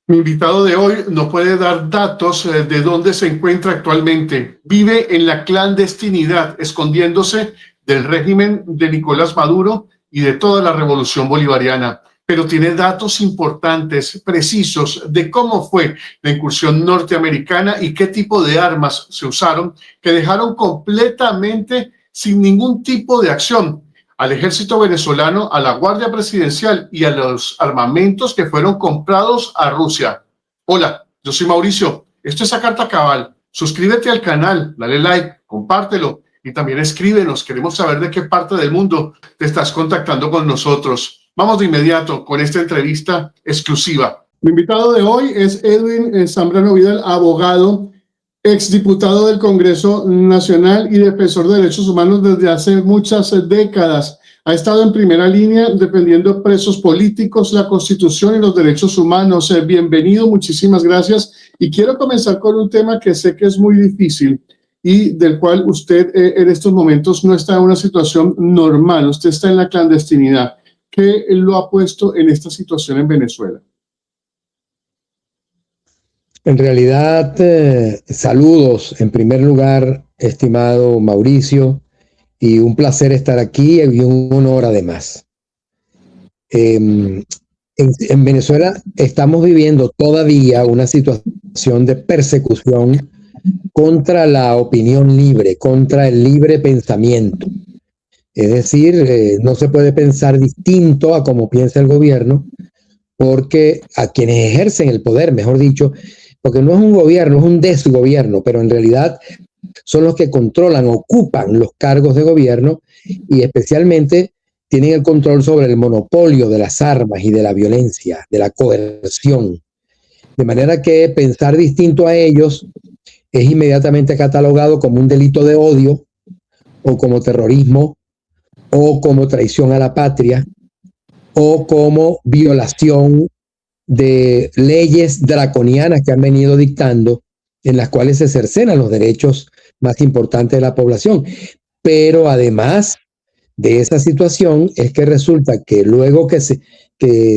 Mi invitado de hoy nos puede dar datos de dónde se encuentra actualmente. Vive en la clandestinidad, escondiéndose del régimen de Nicolás Maduro y de toda la revolución bolivariana. Pero tiene datos importantes, precisos, de cómo fue la incursión norteamericana y qué tipo de armas se usaron, que dejaron completamente sin ningún tipo de acción al ejército venezolano, a la Guardia Presidencial y a los armamentos que fueron comprados a Rusia. Hola, yo soy Mauricio. Esto es A Carta Cabal. Suscríbete al canal, dale like, compártelo y también escríbenos. Queremos saber de qué parte del mundo te estás contactando con nosotros. Vamos de inmediato con esta entrevista exclusiva. Mi invitado de hoy es Edwin Zambrano Vidal, abogado, exdiputado del Congreso Nacional y defensor de derechos humanos desde hace muchas décadas. Ha estado en primera línea defendiendo presos políticos, la Constitución y los derechos humanos. Bienvenido, muchísimas gracias. Y quiero comenzar con un tema que sé que es muy difícil y del cual usted en estos momentos no está en una situación normal. Usted está en la clandestinidad. ¿Qué lo ha puesto en esta situación en Venezuela? En realidad, saludos en primer lugar, estimado Mauricio, y un placer estar aquí y un honor además. En Venezuela estamos viviendo todavía una situación de persecución contra la opinión libre, contra el libre pensamiento. Es decir, no se puede pensar distinto a como piensa el gobierno, porque a quienes ejercen el poder, mejor dicho, porque no es un gobierno, es un desgobierno, pero en realidad son los que controlan, ocupan los cargos de gobierno y especialmente tienen el control sobre el monopolio de las armas y de la violencia, de la coerción. De manera que pensar distinto a ellos es inmediatamente catalogado como un delito de odio o como terrorismo o como traición a la patria o como violación de leyes draconianas que han venido dictando en las cuales se cercenan los derechos más importantes de la población. Pero además de esa situación es que resulta que luego que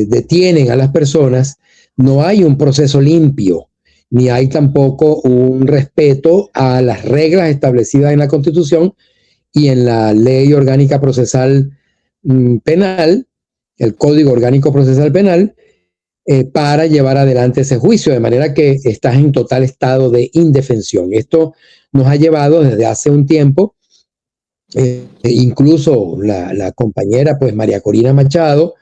detienen a las personas, no hay un proceso limpio, ni hay tampoco un respeto a las reglas establecidas en la Constitución y en la Ley Orgánica Procesal Penal, el Código Orgánico Procesal Penal, para llevar adelante ese juicio, de manera que estás en total estado de indefensión. Esto nos ha llevado desde hace un tiempo, incluso la compañera, pues María Corina Machado,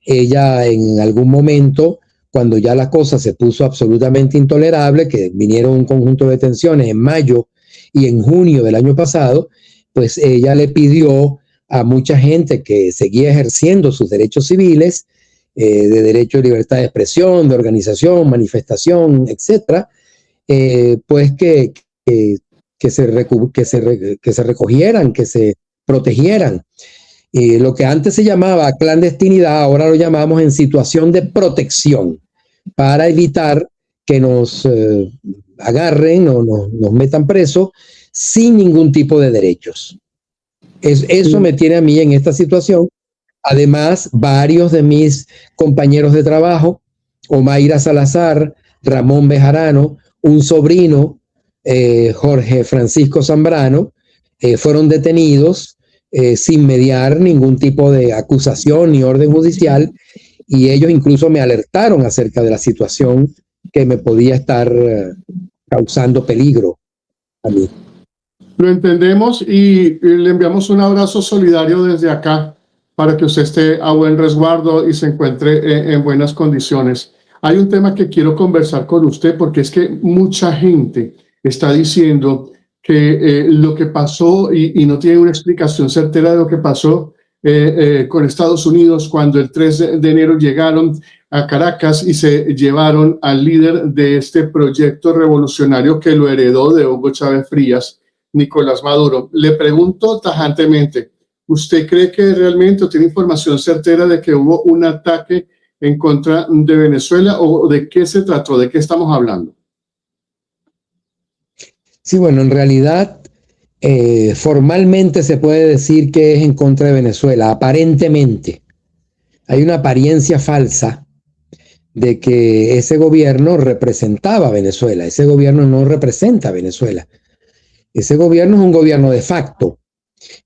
ella en algún momento, cuando ya la cosa se puso absolutamente intolerable, que vinieron un conjunto de detenciones en mayo y en junio del año pasado, pues ella le pidió a mucha gente que seguía ejerciendo sus derechos civiles, de derecho de libertad de expresión, de organización, manifestación, etcétera, pues que se recogieran, que se protegieran. Lo que antes se llamaba clandestinidad, ahora lo llamamos en situación de protección, para evitar que nos agarren o nos metan presos sin ningún tipo de derechos. Eso me tiene a mí en esta situación. Además, varios de mis compañeros de trabajo, Omaira Salazar, Ramón Bejarano, un sobrino, Jorge Francisco Zambrano, fueron detenidos sin mediar ningún tipo de acusación ni orden judicial, y ellos incluso me alertaron acerca de la situación que me podía estar causando peligro a mí. Lo entendemos y le enviamos un abrazo solidario desde acá para que usted esté a buen resguardo y se encuentre en buenas condiciones. Hay un tema que quiero conversar con usted porque es que mucha gente está diciendo que lo que pasó y no tiene una explicación certera de lo que pasó con Estados Unidos cuando el 3 de enero llegaron a Caracas y se llevaron al líder de este proyecto revolucionario que lo heredó de Hugo Chávez Frías, Nicolás Maduro. Le pregunto tajantemente, ¿usted cree que realmente tiene información certera de que hubo un ataque en contra de Venezuela o de qué se trató, de qué estamos hablando? Sí, bueno, en realidad formalmente se puede decir que es en contra de Venezuela, aparentemente. Hay una apariencia falsa de que ese gobierno representaba a Venezuela. Ese gobierno no representa a Venezuela. Ese gobierno es un gobierno de facto,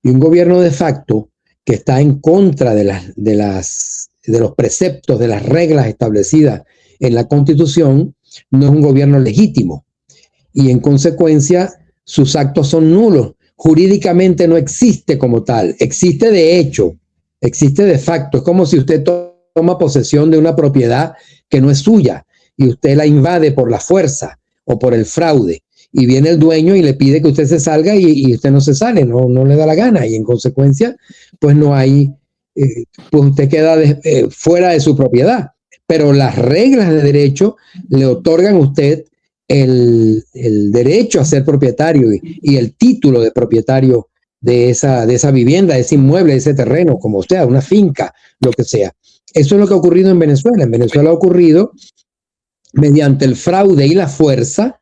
y un gobierno de facto que está en contra de los preceptos, de las reglas establecidas en la Constitución, no es un gobierno legítimo, y en consecuencia sus actos son nulos. Jurídicamente no existe como tal, existe de hecho, existe de facto. Es como si usted toma posesión de una propiedad que no es suya y usted la invade por la fuerza o por el fraude, y viene el dueño y le pide que usted se salga, y usted no se sale, no le da la gana, y en consecuencia pues no hay, pues usted queda fuera de su propiedad, pero las reglas de derecho le otorgan a usted el derecho a ser propietario y el título de propietario de esa vivienda, de ese inmueble, de ese terreno, como sea, una finca, lo que sea. Eso es lo que ha ocurrido en Venezuela. En Venezuela ha ocurrido mediante el fraude y la fuerza.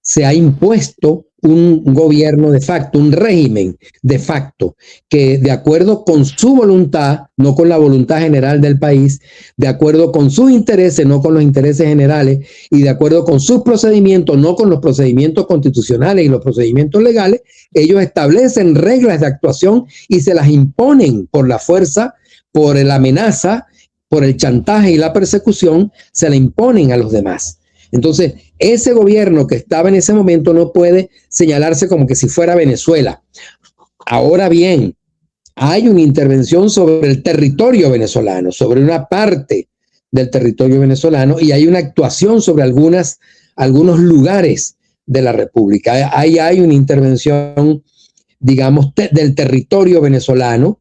Se ha impuesto un gobierno de facto, un régimen de facto, que de acuerdo con su voluntad, no con la voluntad general del país, de acuerdo con sus intereses, no con los intereses generales, y de acuerdo con sus procedimientos, no con los procedimientos constitucionales y los procedimientos legales, ellos establecen reglas de actuación y se las imponen por la fuerza, por la amenaza, por el chantaje y la persecución, se la imponen a los demás. Entonces, ese gobierno que estaba en ese momento no puede señalarse como que si fuera Venezuela. Ahora bien, hay una intervención sobre el territorio venezolano, sobre una parte del territorio venezolano, y hay una actuación sobre algunos lugares de la República. Ahí hay una intervención, digamos, del territorio venezolano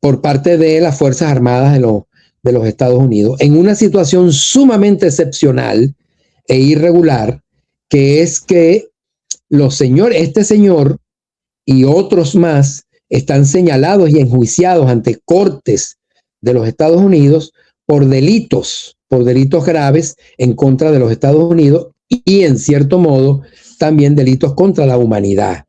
por parte de las Fuerzas Armadas de los Estados Unidos, en una situación sumamente excepcional e irregular, que es que este señor y otros más están señalados y enjuiciados ante cortes de los Estados Unidos por delitos graves en contra de los Estados Unidos, y en cierto modo también delitos contra la humanidad,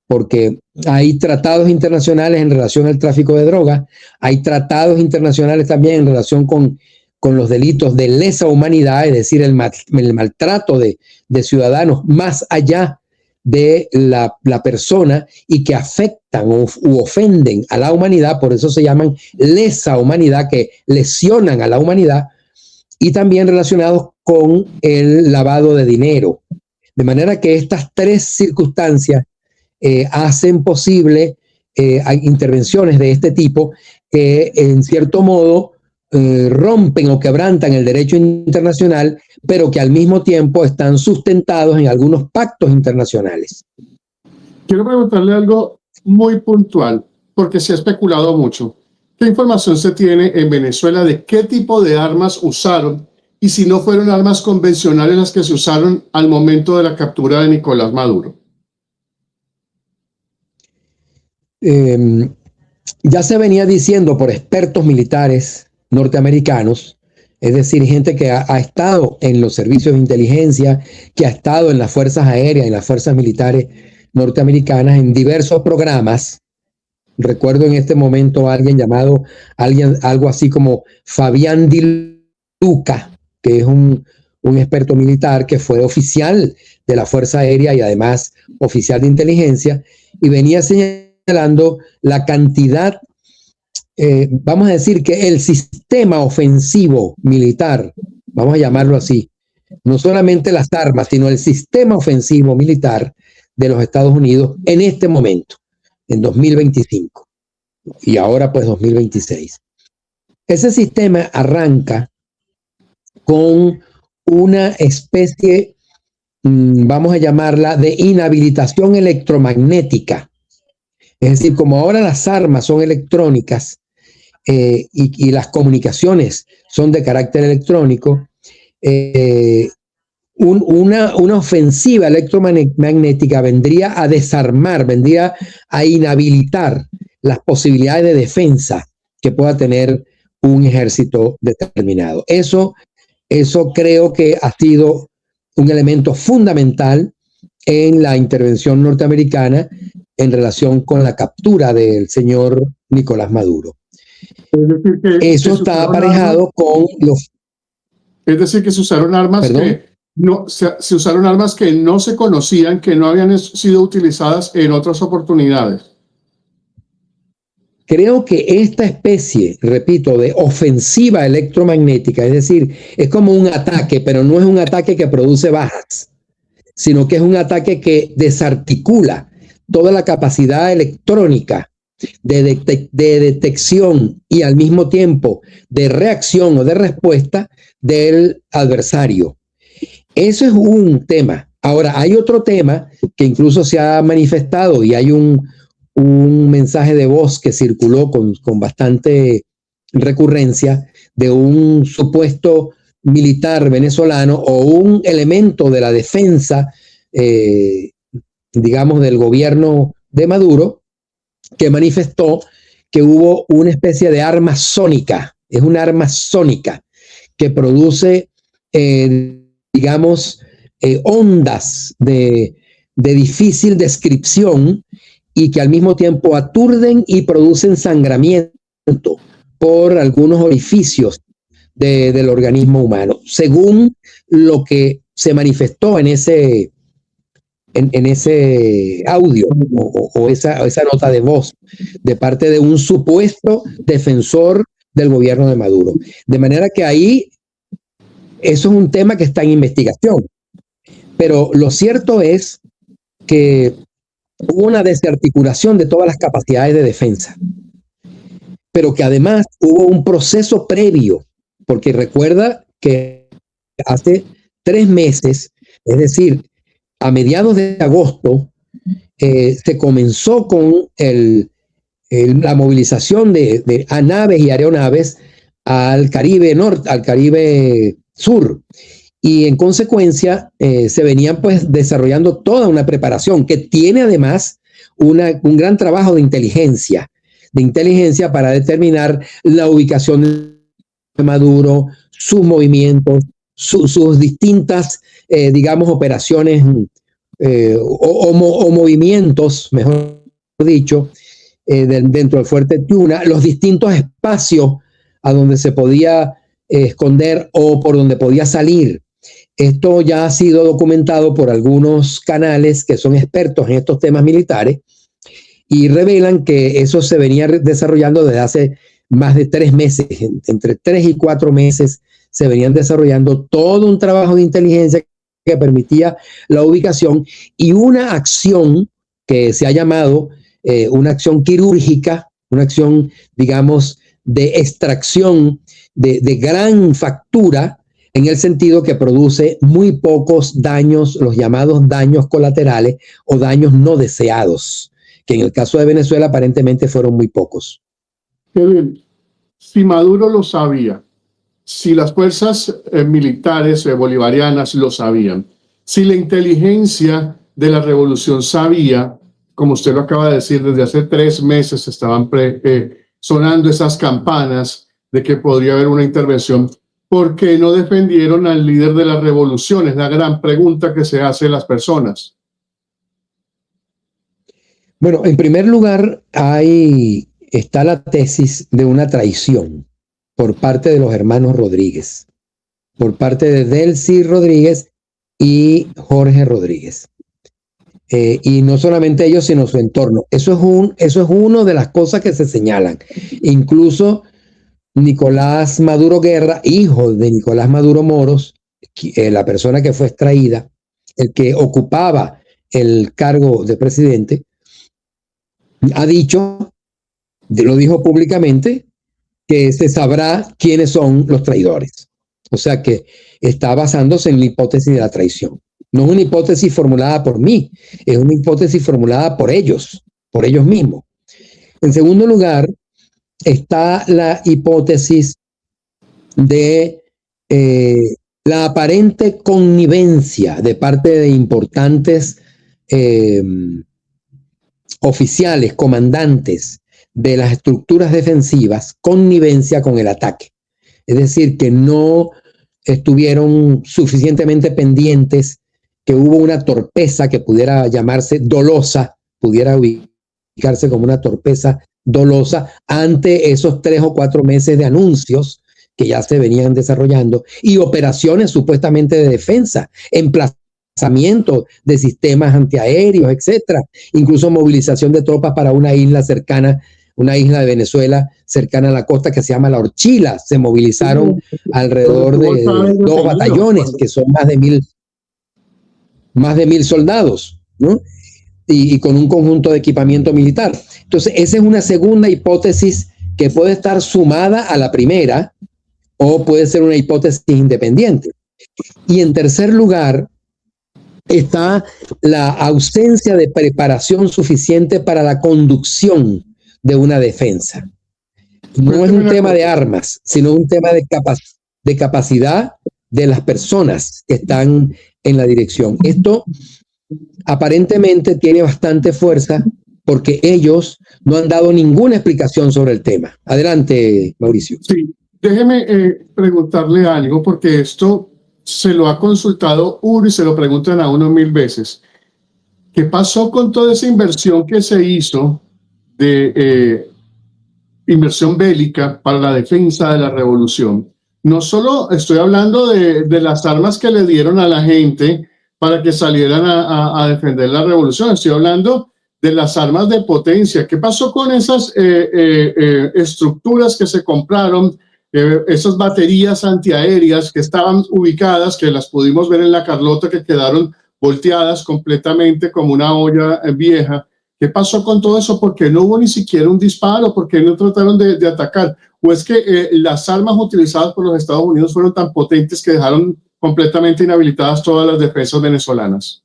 porque hay tratados internacionales en relación al tráfico de drogas, hay tratados internacionales también en relación con los delitos de lesa humanidad, es decir, el maltrato de ciudadanos más allá de la persona, y que afectan u ofenden a la humanidad, por eso se llaman lesa humanidad, que lesionan a la humanidad, y también relacionados con el lavado de dinero. De manera que estas tres circunstancias hacen posible intervenciones de este tipo que en cierto modo rompen o quebrantan el derecho internacional, pero que al mismo tiempo están sustentados en algunos pactos internacionales. Quiero preguntarle algo muy puntual, porque se ha especulado mucho. ¿Qué información se tiene en Venezuela de qué tipo de armas usaron, y si no fueron armas convencionales las que se usaron al momento de la captura de Nicolás Maduro? Ya se venía diciendo por expertos militares norteamericanos, es decir, gente que ha estado en los servicios de inteligencia, que ha estado en las fuerzas aéreas, en las fuerzas militares norteamericanas, en diversos programas. Recuerdo en este momento a alguien algo así como Fabián Di Luca, que es un experto militar que fue oficial de la Fuerza Aérea y además oficial de inteligencia, y venía señalando la cantidad, vamos a decir que el sistema ofensivo militar, vamos a llamarlo así, no solamente las armas, sino el sistema ofensivo militar de los Estados Unidos en este momento, en 2025, y ahora pues 2026. Ese sistema arranca con una especie, vamos a llamarla, de inhabilitación electromagnética. Es decir, como ahora las armas son electrónicas y las comunicaciones son de carácter electrónico, una ofensiva electromagnética vendría a desarmar, vendría a inhabilitar las posibilidades de defensa que pueda tener un ejército determinado. Eso creo que ha sido un elemento fundamental en la intervención norteamericana en relación con la captura del señor Nicolás Maduro. Es decir, Eso está aparejado con los... Es decir, que se usaron armas que no se usaron armas que no se conocían, que no habían sido utilizadas en otras oportunidades. Creo que esta especie, repito, de ofensiva electromagnética, es decir, es como un ataque, pero no es un ataque que produce bajas, sino que es un ataque que desarticula toda la capacidad electrónica de detección y al mismo tiempo de reacción o de respuesta del adversario. Eso es un tema. Ahora, hay otro tema que incluso se ha manifestado y hay un mensaje de voz que circuló con bastante recurrencia de un supuesto militar venezolano o un elemento de la defensa, digamos, del gobierno de Maduro, que manifestó que hubo una especie de arma sónica, es una arma sónica que produce, digamos, ondas de difícil descripción y que al mismo tiempo aturden y producen sangramiento por algunos orificios del organismo humano, según lo que se manifestó en ese audio o esa nota de voz de parte de un supuesto defensor del gobierno de Maduro. De manera que ahí eso es un tema que está en investigación. Pero lo cierto es que hubo una desarticulación de todas las capacidades de defensa, pero que además hubo un proceso previo, porque recuerda que hace 3 meses, es decir, a mediados de agosto, se comenzó con la movilización de naves y aeronaves al Caribe Norte, al Caribe Sur. Y en consecuencia se venían pues desarrollando toda una preparación que tiene además un gran trabajo de inteligencia para determinar la ubicación de Maduro, sus movimientos, sus distintas, digamos, operaciones o movimientos, mejor dicho, dentro del fuerte Tiuna, los distintos espacios a donde se podía esconder o por donde podía salir. Esto ya ha sido documentado por algunos canales que son expertos en estos temas militares y revelan que eso se venía desarrollando desde hace más de 3 meses, entre 3 y 4 meses se venían desarrollando todo un trabajo de inteligencia que permitía la ubicación y una acción que se ha llamado una acción quirúrgica, una acción, digamos, de extracción de gran factura, en el sentido que produce muy pocos daños, los llamados daños colaterales o daños no deseados, que en el caso de Venezuela aparentemente fueron muy pocos. Kevin, si Maduro lo sabía, si las fuerzas militares bolivarianas lo sabían, si la inteligencia de la revolución sabía, como usted lo acaba de decir, desde hace 3 meses estaban sonando esas campanas de que podría haber una intervención, ¿por qué no defendieron al líder de la revolución? Es la gran pregunta que se hace las personas. Bueno, en primer lugar, está la tesis de una traición por parte de los hermanos Rodríguez, por parte de Delcy Rodríguez y Jorge Rodríguez. Y no solamente ellos, sino su entorno. Eso es una de las cosas que se señalan. Incluso Nicolás Maduro Guerra, hijo de Nicolás Maduro Moros, la persona que fue extraída, el que ocupaba el cargo de presidente, ha dicho, lo dijo públicamente, que se sabrá quiénes son los traidores. O sea que está basándose en la hipótesis de la traición. No es una hipótesis formulada por mí, es una hipótesis formulada por ellos mismos. En segundo lugar, está la hipótesis de la aparente connivencia de parte de importantes oficiales, comandantes de las estructuras defensivas, connivencia con el ataque. Es decir, que no estuvieron suficientemente pendientes, que hubo una torpeza que pudiera llamarse dolosa, pudiera ubicarse como una torpeza dolosa ante esos 3 o 4 meses de anuncios que ya se venían desarrollando y operaciones supuestamente de defensa, emplazamiento de sistemas antiaéreos, etcétera, incluso movilización de tropas para una isla cercana, una isla de Venezuela cercana a la costa que se llama La Orchila. Se movilizaron alrededor de 2 batallones, que son más de 1,000 soldados, ¿no? Y con un conjunto de equipamiento militar. Entonces, esa es una segunda hipótesis que puede estar sumada a la primera o puede ser una hipótesis independiente. Y en tercer lugar, está la ausencia de preparación suficiente para la conducción de una defensa. No es un tema de armas, sino un tema de capacidad de las personas que están en la dirección. Esto aparentemente tiene bastante fuerza porque ellos no han dado ninguna explicación sobre el tema. Adelante, Mauricio. Sí, déjeme preguntarle algo, porque esto se lo ha consultado uno y se lo preguntan a uno 1000 veces. ¿Qué pasó con toda esa inversión que se hizo de inversión bélica para la defensa de la revolución? No solo estoy hablando de las armas que le dieron a la gente para que salieran a defender la revolución, estoy hablando de las armas de potencia. ¿Qué pasó con esas estructuras que se compraron, esas baterías antiaéreas que estaban ubicadas, que las pudimos ver en la Carlota, que quedaron volteadas completamente como una olla vieja? ¿Qué pasó con todo eso? ¿Por qué no hubo ni siquiera un disparo? ¿Por qué no trataron de atacar? ¿O es que las armas utilizadas por los Estados Unidos fueron tan potentes que dejaron completamente inhabilitadas todas las defensas venezolanas?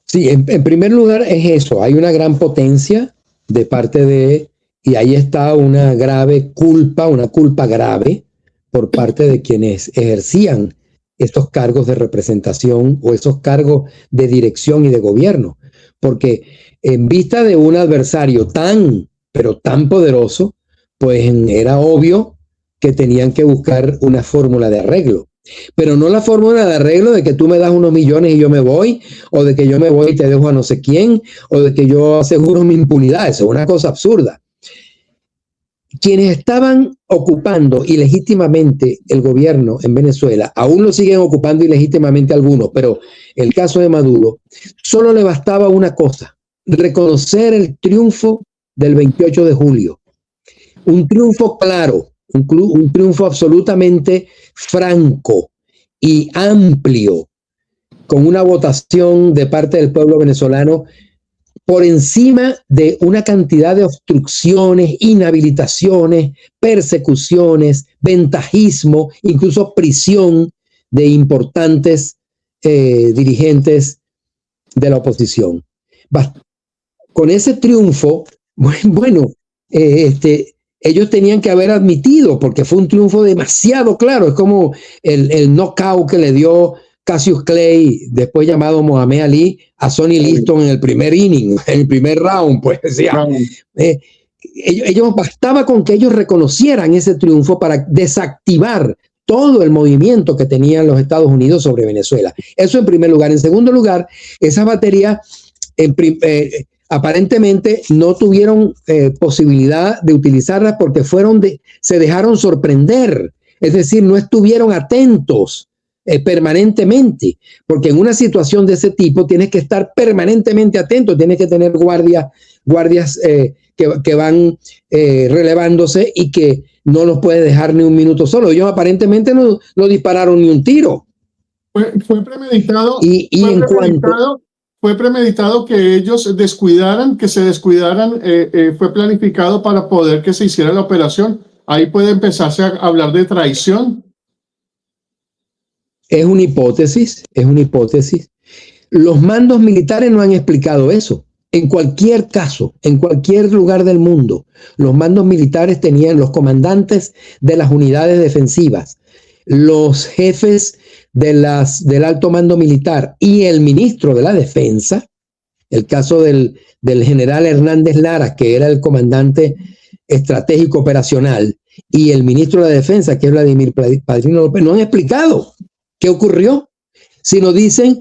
Sí, en primer lugar es eso, hay una gran potencia de parte de, y ahí está una grave culpa, una culpa grave por parte de quienes ejercían estos cargos de representación o esos cargos de dirección y de gobierno, porque en vista de un adversario tan, pero tan poderoso, pues era obvio que tenían que buscar una fórmula de arreglo. Pero no la fórmula de arreglo de que tú me das unos millones y yo me voy, o de que yo me voy y te dejo a no sé quién, o de que yo aseguro mi impunidad. Eso es una cosa absurda. Quienes estaban ocupando ilegítimamente el gobierno en Venezuela, aún lo siguen ocupando ilegítimamente algunos, pero el caso de Maduro, solo le bastaba una cosa: reconocer el triunfo del 28 de julio. Un triunfo claro, un triunfo absolutamente franco y amplio, con una votación de parte del pueblo venezolano por encima de una cantidad de obstrucciones, inhabilitaciones, persecuciones, ventajismo, incluso prisión de importantes dirigentes de la oposición. Con ese triunfo, bueno, ellos tenían que haber admitido, porque fue un triunfo demasiado claro. Es como el knockout que le dio Cassius Clay, después llamado Mohamed Ali, a Sonny Liston en el primer inning, en el primer round. Pues ellos bastaba con que ellos reconocieran ese triunfo para desactivar todo el movimiento que tenían los Estados Unidos sobre Venezuela. Eso en primer lugar. En segundo lugar, esas baterías aparentemente no tuvieron posibilidad de utilizarlas porque se dejaron sorprender, es decir, no estuvieron atentos permanentemente, porque en una situación de ese tipo tienes que estar permanentemente atento, tienes que tener guardias que van relevándose y que no los puedes dejar ni un minuto solo. Ellos aparentemente no dispararon ni un tiro. Fue premeditado. Fue premeditado que ellos que se descuidaran, fue planificado para poder que se hiciera la operación. Ahí puede empezarse a hablar de traición. Es una hipótesis. Los mandos militares no han explicado eso. En cualquier caso, en cualquier lugar del mundo, los mandos militares tenían los comandantes de las unidades defensivas, los jefes del alto mando militar y el ministro de la defensa, el caso del general Hernández Lara, que era el comandante estratégico operacional, y el ministro de la defensa, que es Vladimir Padrino López, no han explicado qué ocurrió, sino dicen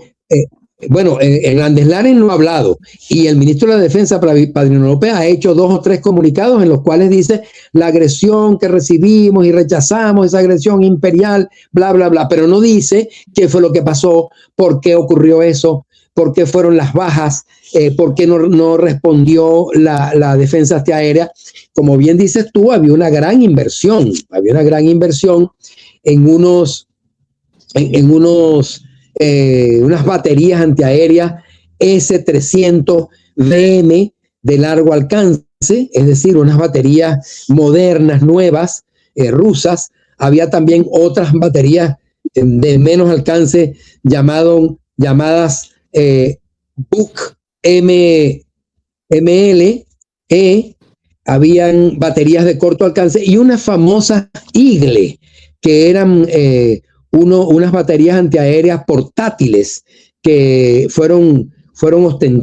Bueno, Hernández Lares no ha hablado y el ministro de la Defensa, Padrino López, ha hecho 2 o 3 comunicados en los cuales dice la agresión que recibimos y rechazamos, esa agresión imperial, bla, bla, bla, pero no dice qué fue lo que pasó, por qué ocurrió eso, por qué fueron las bajas, por qué no respondió la defensa antiaérea. Como bien dices tú, había una gran inversión en unas baterías antiaéreas S-300 VM de largo alcance, es decir, unas baterías modernas, nuevas, rusas. Había también otras baterías de menos alcance llamadas Buk ML, habían baterías de corto alcance y unas famosas Eagle, que eran unas baterías antiaéreas portátiles que fueron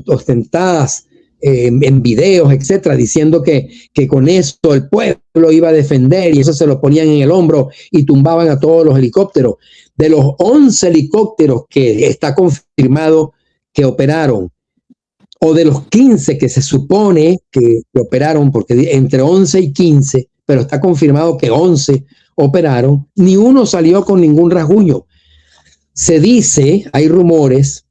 ostentadas en videos, etcétera, diciendo que con eso el pueblo iba a defender y eso se lo ponían en el hombro y tumbaban a todos los helicópteros. De los 11 helicópteros que está confirmado que operaron, o de los 15 que se supone que operaron, porque entre 11 y 15, pero está confirmado que 11 operaron, ni uno salió con ningún rasguño. Se dice, hay rumores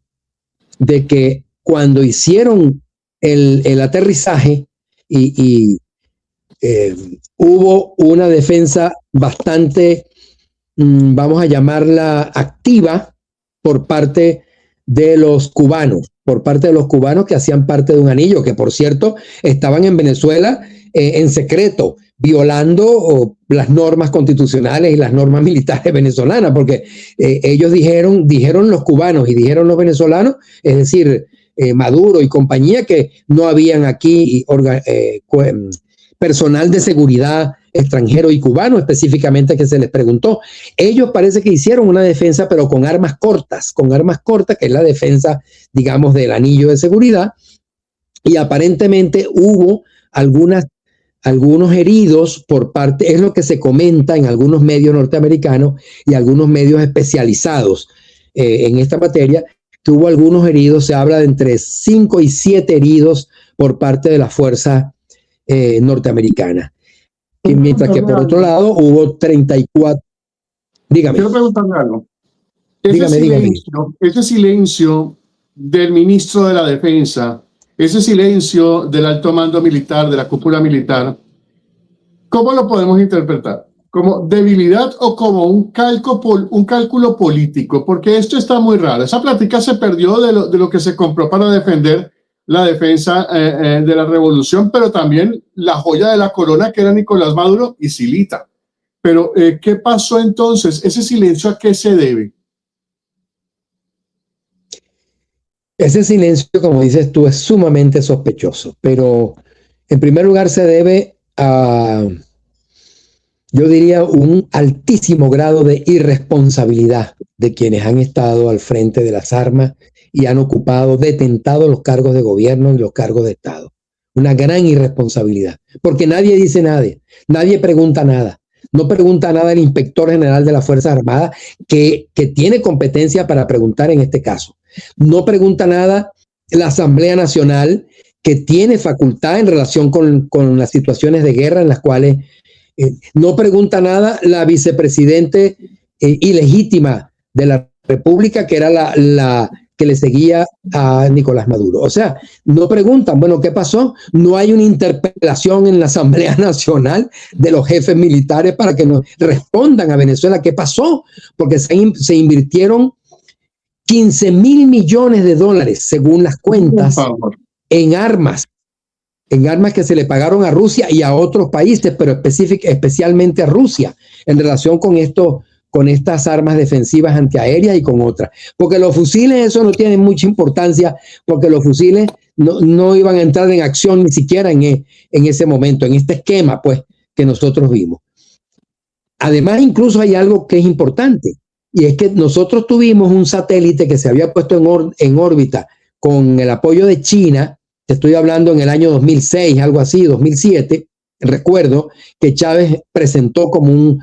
de que cuando hicieron el aterrizaje hubo una defensa bastante, vamos a llamarla activa, por parte de los cubanos que hacían parte de un anillo, que por cierto estaban en Venezuela en secreto, violando las normas constitucionales y las normas militares venezolanas, porque ellos dijeron los cubanos y dijeron los venezolanos, es decir, Maduro y compañía, que no habían aquí personal de seguridad extranjero y cubano específicamente que se les preguntó. Ellos parece que hicieron una defensa, pero con armas cortas, que es la defensa, digamos, del anillo de seguridad, y aparentemente hubo algunos heridos por parte, es lo que se comenta en algunos medios norteamericanos y algunos medios especializados en esta materia, que hubo algunos heridos, se habla de entre 5 y 7 heridos por parte de la fuerza norteamericana. Y mientras que por otro lado hubo 34. Dígame. Quiero preguntarle algo. Ese silencio del ministro de la Defensa, ese silencio del alto mando militar, de la cúpula militar, ¿cómo lo podemos interpretar? ¿Como debilidad o como un cálculo político? Porque esto está muy raro. Esa plática se perdió de lo que se compró para defender la defensa de la revolución, pero también la joya de la corona, que era Nicolás Maduro y Silita. Pero, ¿qué pasó entonces? ¿Ese silencio a qué se debe? Ese silencio, como dices tú, es sumamente sospechoso, pero en primer lugar se debe a, yo diría, un altísimo grado de irresponsabilidad de quienes han estado al frente de las armas y han detentado los cargos de gobierno y los cargos de Estado. Una gran irresponsabilidad, porque nadie dice nada, nadie pregunta nada. No pregunta nada el inspector general de las Fuerzas Armadas, que tiene competencia para preguntar en este caso. No pregunta nada la Asamblea Nacional, que tiene facultad en relación con las situaciones de guerra en las cuales no pregunta nada la vicepresidente ilegítima de la República, que era la que le seguía a Nicolás Maduro. O sea, no preguntan, bueno, ¿qué pasó? No hay una interpelación en la Asamblea Nacional de los jefes militares para que nos respondan a Venezuela qué pasó, porque se invirtieron 15,000 millones de dólares, según las cuentas, en armas que se le pagaron a Rusia y a otros países, pero especialmente a Rusia, en relación con estas armas defensivas antiaéreas y con otras. Porque los fusiles, eso no tiene mucha importancia, porque los fusiles no iban a entrar en acción ni siquiera en ese momento, en este esquema, pues, que nosotros vimos. Además, incluso hay algo que es importante, y es que nosotros tuvimos un satélite que se había puesto en órbita con el apoyo de China. Te estoy hablando en el año 2006, algo así, 2007. Recuerdo que Chávez presentó como un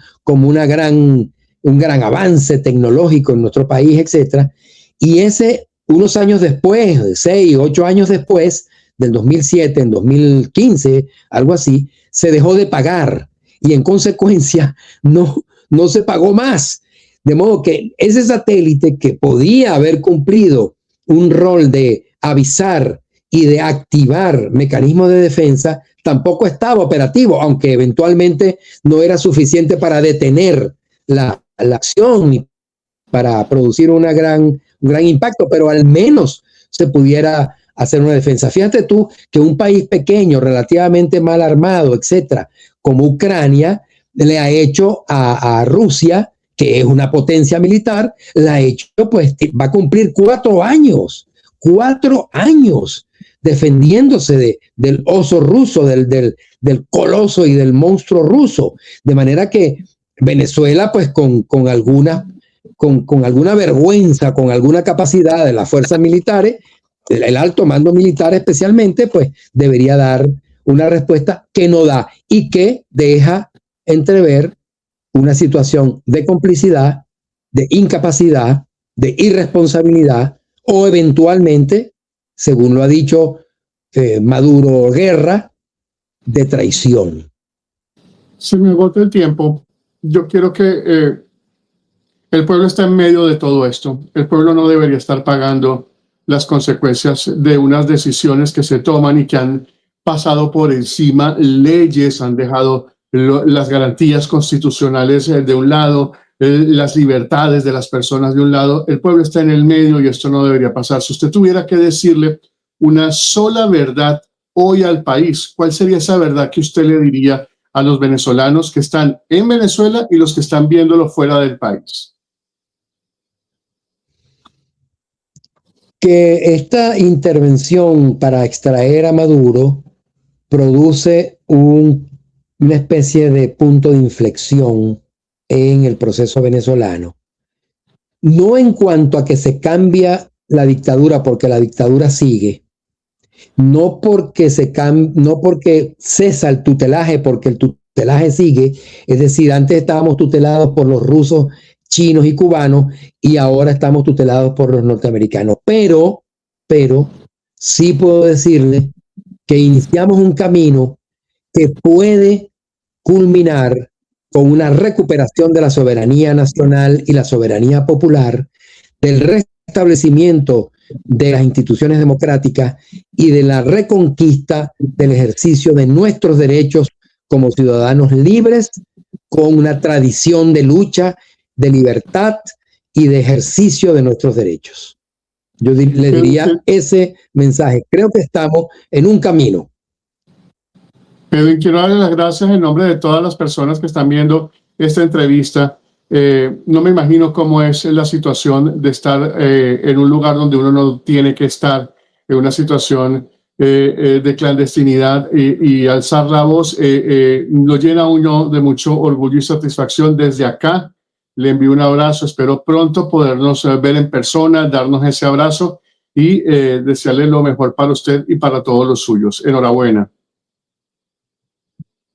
gran avance tecnológico en nuestro país, etcétera. Y ese unos años después, 6, 8 años después, del 2007, en 2015, algo así, se dejó de pagar y en consecuencia no se pagó más. De modo que ese satélite que podía haber cumplido un rol de avisar y de activar mecanismos de defensa, tampoco estaba operativo, aunque eventualmente no era suficiente para detener la acción y para producir un gran impacto, pero al menos se pudiera hacer una defensa. Fíjate tú que un país pequeño, relativamente mal armado, etcétera, como Ucrania, le ha hecho a Rusia, que es una potencia militar, la ha hecho, pues va a cumplir 4 años defendiéndose del oso ruso, del coloso y del monstruo ruso. De manera que Venezuela, pues con alguna vergüenza, con alguna capacidad de las fuerzas militares, el alto mando militar especialmente, pues debería dar una respuesta que no da y que deja entrever una situación de complicidad, de incapacidad, de irresponsabilidad o eventualmente, según lo ha dicho Maduro, guerra, de traición. Se me agota el tiempo. Yo quiero que el pueblo está en medio de todo esto. El pueblo no debería estar pagando las consecuencias de unas decisiones que se toman y que han pasado por encima leyes, han dejado las garantías constitucionales de un lado, las libertades de las personas de un lado. El pueblo está en el medio y esto no debería pasar. Si usted tuviera que decirle una sola verdad hoy al país, ¿cuál sería esa verdad que usted le diría a los venezolanos que están en Venezuela y los que están viéndolo fuera del país? Que esta intervención para extraer a Maduro produce una especie de punto de inflexión en el proceso venezolano. No en cuanto a que se cambia la dictadura, porque la dictadura sigue, no porque cesa el tutelaje, porque el tutelaje sigue, es decir, antes estábamos tutelados por los rusos, chinos y cubanos, y ahora estamos tutelados por los norteamericanos. Pero sí puedo decirle que iniciamos un camino que puede culminar con una recuperación de la soberanía nacional y la soberanía popular, del restablecimiento de las instituciones democráticas y de la reconquista del ejercicio de nuestros derechos como ciudadanos libres, con una tradición de lucha, de libertad y de ejercicio de nuestros derechos. Yo le diría ese mensaje. Creo que estamos en un camino. Pedro, quiero darle las gracias en nombre de todas las personas que están viendo esta entrevista. No me imagino cómo es la situación de estar en un lugar donde uno no tiene que estar, en una situación de clandestinidad y alzar la voz lo llena a uno de mucho orgullo y satisfacción. Desde acá le envío un abrazo, espero pronto podernos ver en persona, darnos ese abrazo y desearle lo mejor para usted y para todos los suyos. Enhorabuena.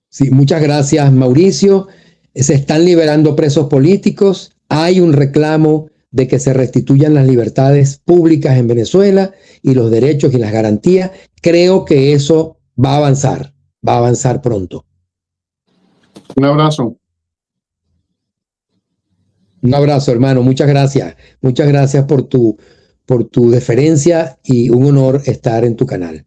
Sí, muchas gracias, Mauricio. Se están liberando presos políticos. Hay un reclamo de que se restituyan las libertades públicas en Venezuela y los derechos y las garantías. Creo que eso va a avanzar pronto. Un abrazo. Un abrazo, hermano. Muchas gracias. Muchas gracias por tu deferencia y un honor estar en tu canal.